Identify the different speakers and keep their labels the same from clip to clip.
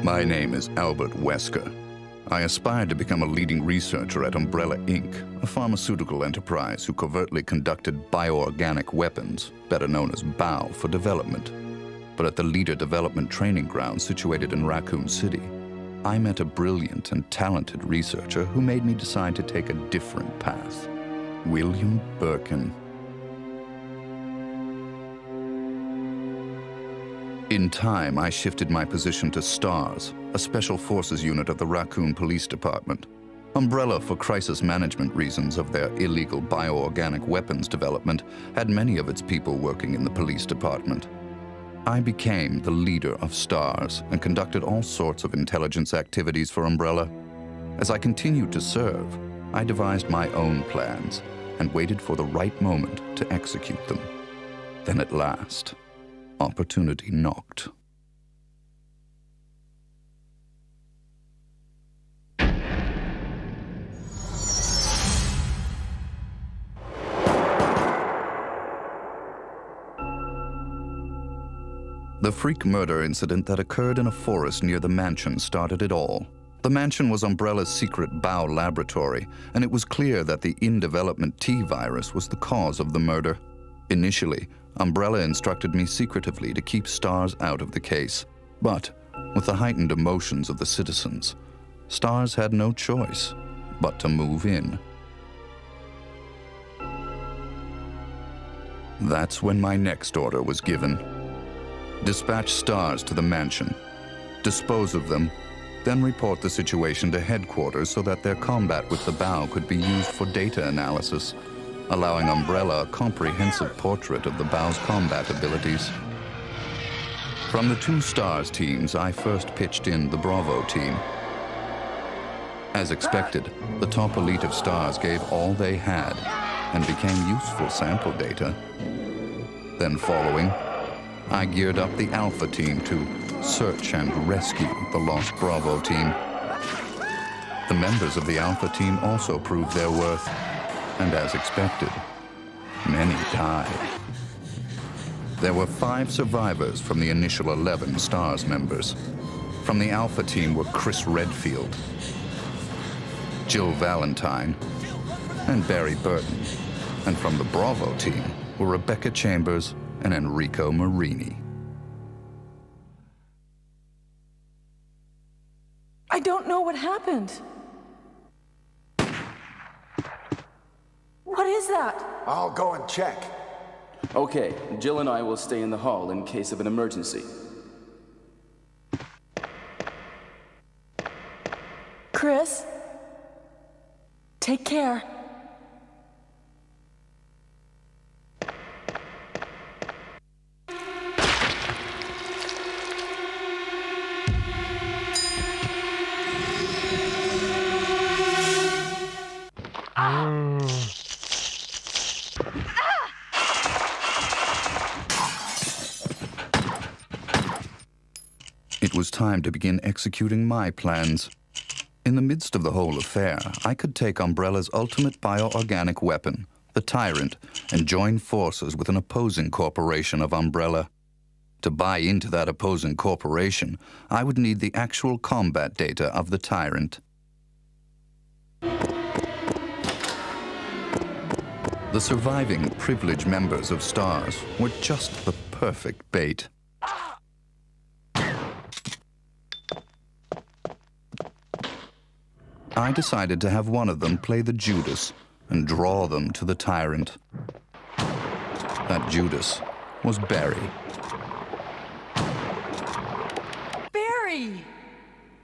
Speaker 1: My name is Albert Wesker. I aspired to become a leading researcher at Umbrella Inc., a pharmaceutical enterprise who covertly conducted bioorganic weapons, better known as BOW, for development. But at the Leader Development Training Ground situated in Raccoon City, I met a brilliant and talented researcher who made me decide to take a different path. William Birkin. In time, I shifted my position to STARS, a special forces unit of the Raccoon Police Department. Umbrella, for crisis management reasons of their illegal bioorganic weapons development, had many of its people working in the police department. I became the leader of STARS and conducted all sorts of intelligence activities for Umbrella. As I continued to serve, I devised my own plans and waited for the right moment to execute them. Then at last, opportunity knocked. The freak murder incident that occurred in a forest near the mansion started it all. The mansion was Umbrella's secret BOW laboratory, and it was clear that the in-development T virus was the cause of the murder. Initially, Umbrella instructed me secretively to keep STARS out of the case. But, with the heightened emotions of the citizens, STARS had no choice but to move in. That's when my next order was given. Dispatch STARS to the mansion, dispose of them, then report the situation to headquarters so that their combat with the BOW could be used for data analysis, allowing Umbrella a comprehensive portrait of the BOW's combat abilities. From the two STARS teams, I first pitched in the Bravo team. As expected, the top elite of STARS gave all they had and became useful sample data. Then following, I geared up the Alpha team to search and rescue the lost Bravo team. The members of the Alpha team also proved their worth, and as expected, many died. There were 5 survivors from the initial 11 STARS members. From the Alpha team were Chris Redfield, Jill Valentine, and Barry Burton. And from the Bravo team were Rebecca Chambers and Enrico Marini.
Speaker 2: I don't know what happened. What is that?
Speaker 3: I'll go and check.
Speaker 4: Okay, Jill and I will stay in the hall in case of an emergency.
Speaker 2: Chris, take care.
Speaker 1: It was time to begin executing my plans. In the midst of the whole affair, I could take Umbrella's ultimate bioorganic weapon, the Tyrant, and join forces with an opposing corporation of Umbrella. To buy into that opposing corporation, I would need the actual combat data of the Tyrant. The surviving privileged members of STARS were just the perfect bait. I decided to have one of them play the Judas and draw them to the Tyrant. That Judas was Barry.
Speaker 2: Barry!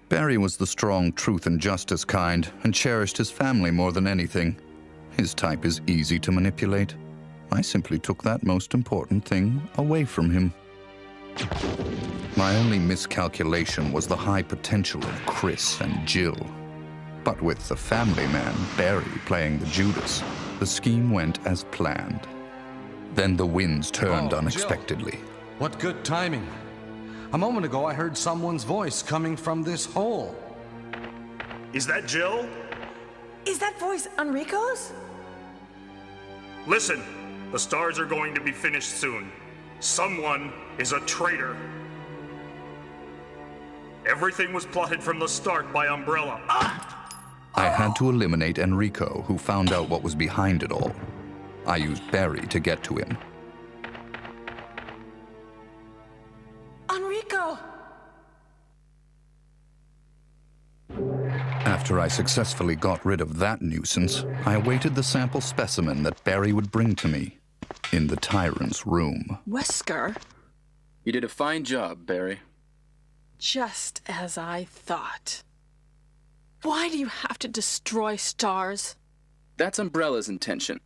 Speaker 1: Barry was the strong truth and justice kind and cherished his family more than anything. His type is easy to manipulate. I simply took that most important thing away from him. My only miscalculation was the high potential of Chris and Jill. But with the family man, Barry, playing the Judas, the scheme went as planned. Then the winds turned unexpectedly.
Speaker 5: Jill. What good timing. A moment ago, I heard someone's voice coming from this hole.
Speaker 6: Is that Jill?
Speaker 2: Is that voice Enrico's?
Speaker 6: Listen, the STARS are going to be finished soon. Someone is a traitor. Everything was plotted from the start by Umbrella.
Speaker 1: I had to eliminate Enrico, who found out what was behind it all. I used Barry to get to him.
Speaker 2: Enrico!
Speaker 1: After I successfully got rid of that nuisance, I awaited the sample specimen that Barry would bring to me in the Tyrant's room.
Speaker 2: Wesker?
Speaker 4: You did a fine job, Barry.
Speaker 2: Just as I thought. Why do you have to destroy stars?
Speaker 4: That's Umbrella's intention.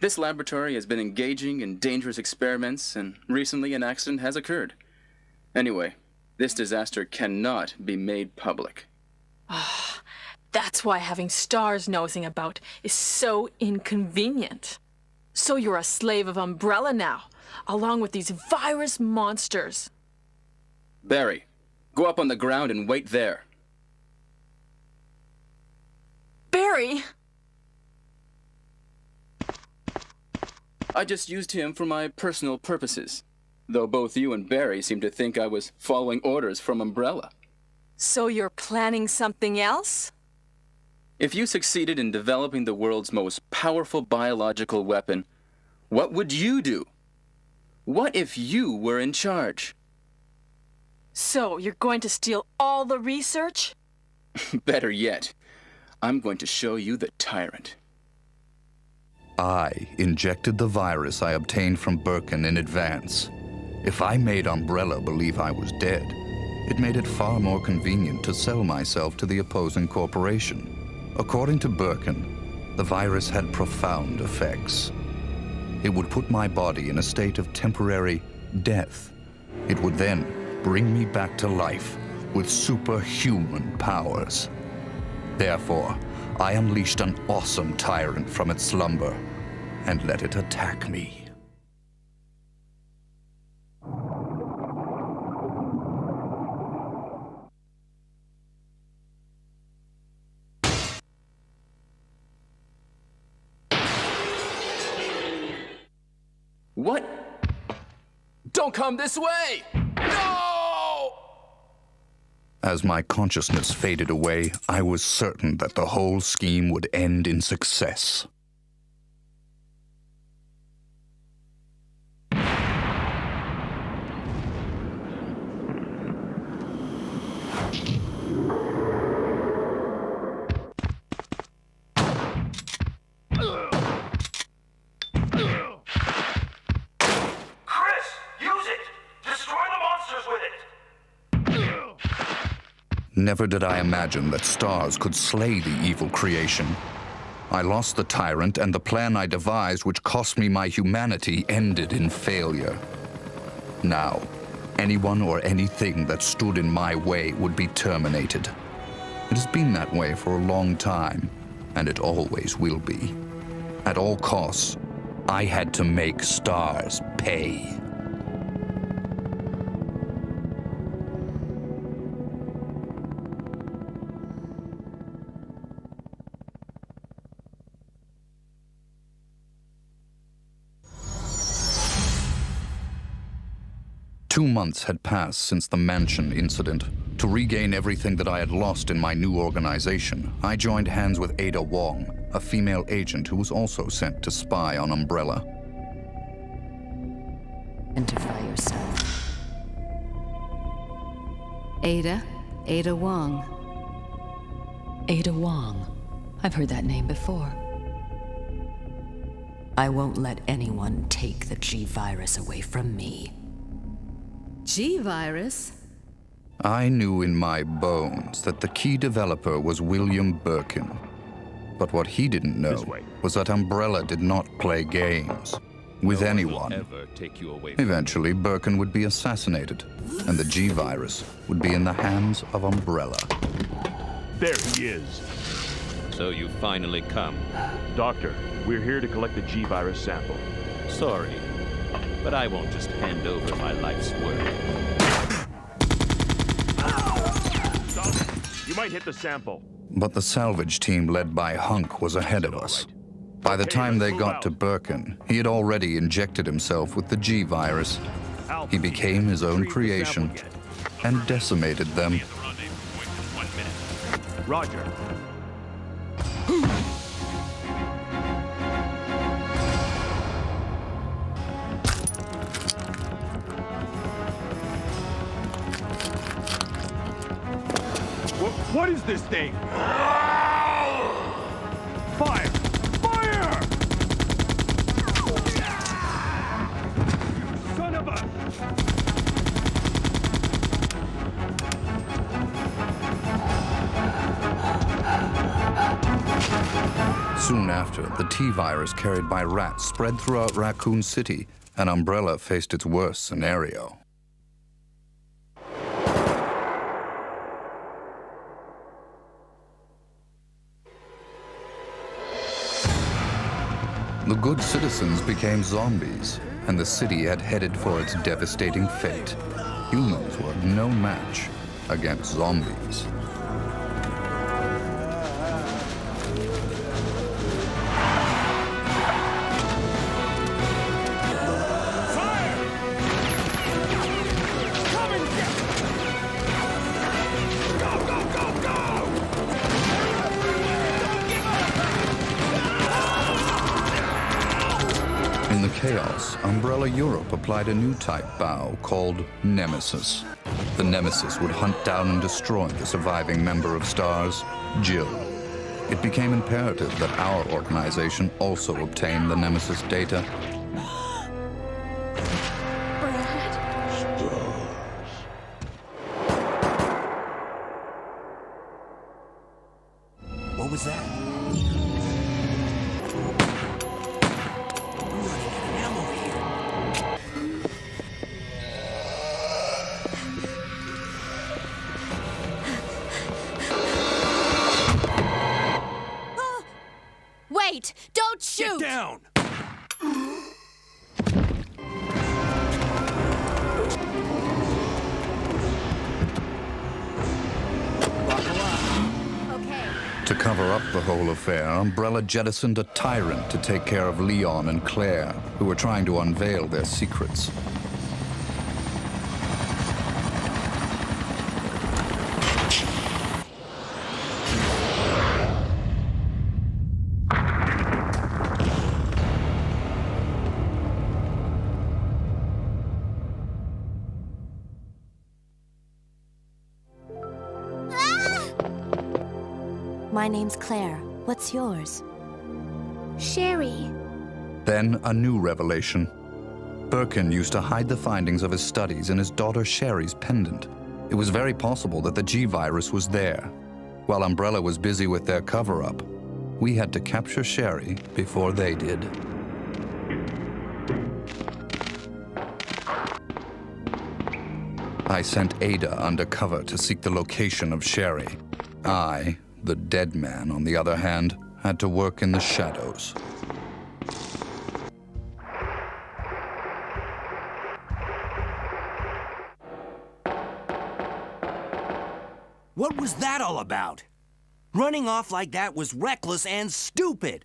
Speaker 4: This laboratory has been engaging in dangerous experiments, and recently an accident has occurred. Anyway, this disaster cannot be made public.
Speaker 2: That's why having stars nosing about is so inconvenient. So you're a slave of Umbrella now, along with these virus monsters.
Speaker 4: Barry, go up on the ground and wait there.
Speaker 2: Barry!
Speaker 4: I just used him for my personal purposes, though both you and Barry seem to think I was following orders from Umbrella.
Speaker 2: So you're planning something else?
Speaker 4: If you succeeded in developing the world's most powerful biological weapon, what would you do? What if you were in charge?
Speaker 2: So you're going to steal all the research?
Speaker 4: Better yet, I'm going to show you the Tyrant.
Speaker 1: I injected the virus I obtained from Birkin in advance. If I made Umbrella believe I was dead, it made it far more convenient to sell myself to the opposing corporation. According to Birkin, the virus had profound effects. It would put my body in a state of temporary death. It would then bring me back to life with superhuman powers. Therefore, I unleashed an awesome tyrant from its slumber and let it attack me.
Speaker 4: What? Don't come this way! No!
Speaker 1: As my consciousness faded away, I was certain that the whole scheme would end in success. Never did I imagine that stars could slay the evil creation. I lost the tyrant, and the plan I devised, which cost me my humanity, ended in failure. Now, anyone or anything that stood in my way would be terminated. It has been that way for a long time, and it always will be. At all costs, I had to make stars pay. Two months had passed since the mansion incident. To regain everything that I had lost in my new organization, I joined hands with Ada Wong, a female agent who was also sent to spy on Umbrella.
Speaker 3: Identify yourself. Ada Wong. Ada Wong. I've heard that name before. I won't let anyone take the G-Virus away from me. G-Virus?
Speaker 1: I knew in my bones that the key developer was William Birkin. But what he didn't know was that Umbrella did not play games with anyone. Eventually, Birkin would be assassinated, and the G-Virus would be in the hands of Umbrella.
Speaker 7: There he is.
Speaker 8: So you finally come.
Speaker 7: Doctor, we're here to collect the G-Virus sample.
Speaker 8: Sorry, but I won't just hand over my life's work.
Speaker 7: Stop. You might hit the sample.
Speaker 1: But the salvage team led by Hunk was ahead of us. By the time they got to Birkin, he had already injected himself with the G-Virus. He became his own creation and decimated them
Speaker 7: Roger. What is this thing? Fire! Fire! Son of a...
Speaker 1: Soon after, the T-virus carried by rats spread throughout Raccoon City, and Umbrella faced its worst scenario. The good citizens became zombies, and the city had headed for its devastating fate. Humans were no match against zombies. In the chaos, Umbrella Europe applied a new type bow called Nemesis. The Nemesis would hunt down and destroy the surviving member of STARS, Jill. It became imperative that our organization also obtain the Nemesis data.
Speaker 9: What was that?
Speaker 10: Wait! Don't shoot!
Speaker 9: Get down!
Speaker 1: To cover up the whole affair, Umbrella jettisoned a tyrant to take care of Leon and Claire, who were trying to unveil their secrets.
Speaker 10: My name's Claire. What's yours?
Speaker 11: Sherry.
Speaker 1: Then a new revelation. Birkin used to hide the findings of his studies in his daughter Sherry's pendant. It was very possible that the G-virus was there. While Umbrella was busy with their cover-up, we had to capture Sherry before they did. I sent Ada undercover to seek the location of Sherry. I, the dead man, on the other hand, had to work in the shadows.
Speaker 9: What was that all about? Running off like that was reckless and stupid.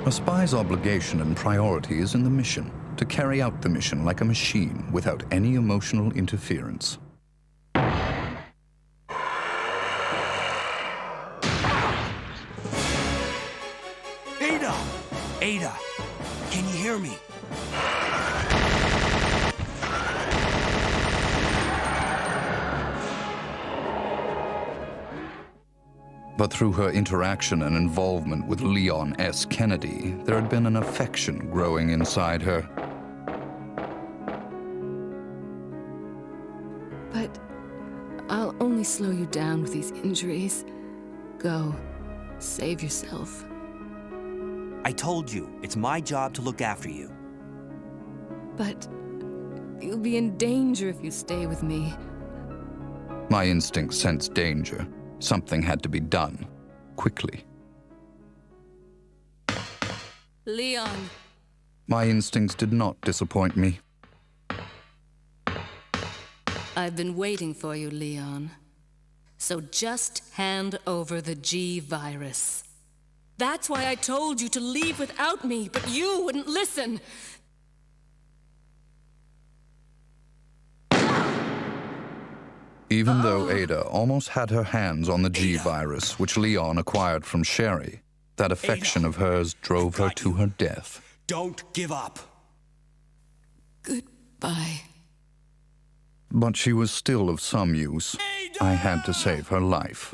Speaker 1: A spy's obligation and priority is in the mission, to carry out the mission like a machine without any emotional interference.
Speaker 9: Ada! Ada! Can you hear me?
Speaker 1: But through her interaction and involvement with Leon S. Kennedy, there had been an affection growing inside her.
Speaker 12: But I'll only slow you down with these injuries. Go. Save yourself.
Speaker 9: I told you, it's my job to look after you.
Speaker 12: But you'll be in danger if you stay with me.
Speaker 1: My instincts sensed danger. Something had to be done, quickly.
Speaker 12: Leon.
Speaker 1: My instincts did not disappoint me.
Speaker 12: I've been waiting for you, Leon. So just hand over the G-virus. That's why I told you to leave without me, but you wouldn't listen.
Speaker 1: Even though Ada almost had her hands on the G virus, which Leon acquired from Sherry, that affection of hers drove her to her death.
Speaker 9: Don't give up.
Speaker 12: Goodbye.
Speaker 1: But she was still of some use. I had to save her life.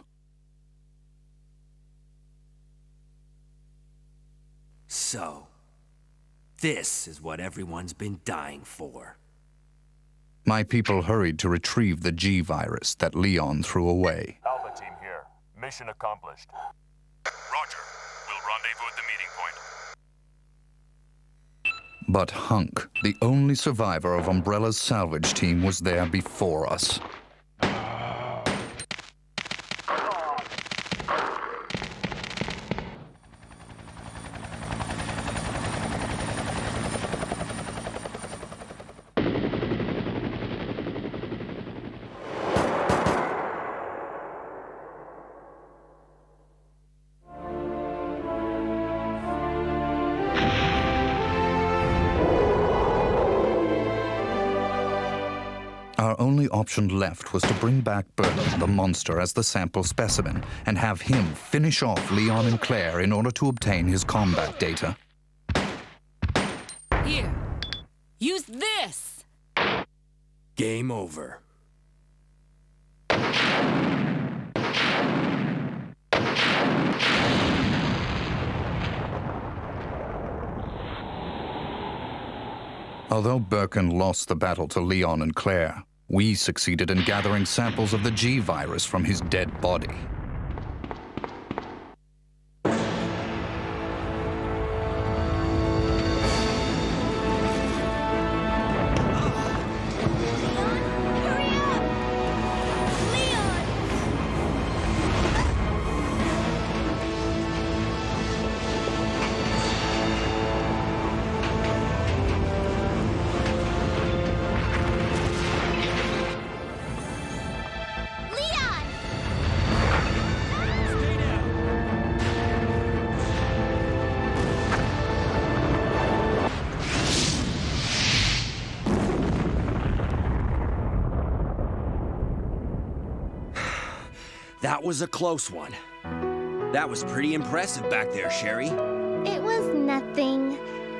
Speaker 9: So, this is what everyone's been dying for.
Speaker 1: My people hurried to retrieve the G virus that Leon threw away.
Speaker 7: Alpha team here. Mission accomplished. Roger. We'll rendezvous at the meeting point.
Speaker 1: But Hunk, the only survivor of Umbrella's salvage team, was there before us. Our only option left was to bring back Birkin, the monster, as the sample specimen, and have him finish off Leon and Claire in order to obtain his combat data.
Speaker 12: Here. Use this!
Speaker 9: Game over.
Speaker 1: Although Birkin lost the battle to Leon and Claire, we succeeded in gathering samples of the G virus from his dead body.
Speaker 9: That was a close one. That was pretty impressive back there, Sherry.
Speaker 11: It was nothing.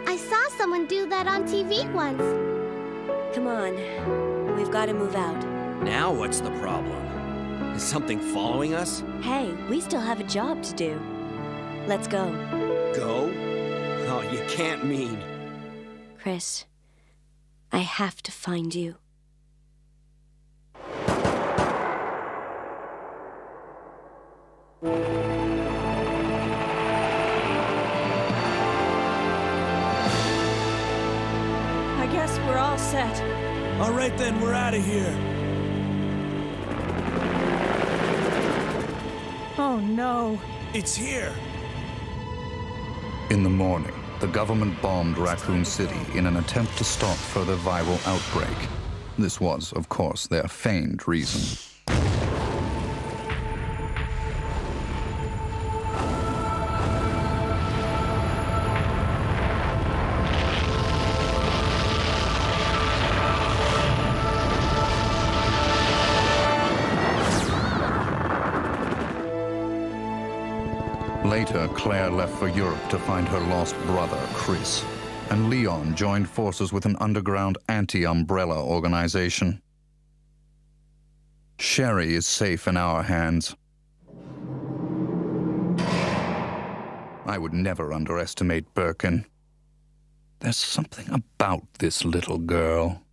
Speaker 11: I saw someone do that on TV once.
Speaker 10: Come on. We've got to move out.
Speaker 9: Now what's the problem? Is something following us?
Speaker 10: Hey, we still have a job to do. Let's go.
Speaker 9: Go? Oh, you can't mean...
Speaker 10: Chris, I have to find you.
Speaker 13: I guess we're all set.
Speaker 14: All right then, we're out of here.
Speaker 13: Oh no.
Speaker 14: It's here.
Speaker 1: In the morning, the government bombed Raccoon City in an attempt to stop further viral outbreak. This was, of course, their feigned reason. Later, Claire left for Europe to find her lost brother, Chris, and Leon joined forces with an underground anti-Umbrella organization. Sherry is safe in our hands. I would never underestimate Birkin. There's something about this little girl.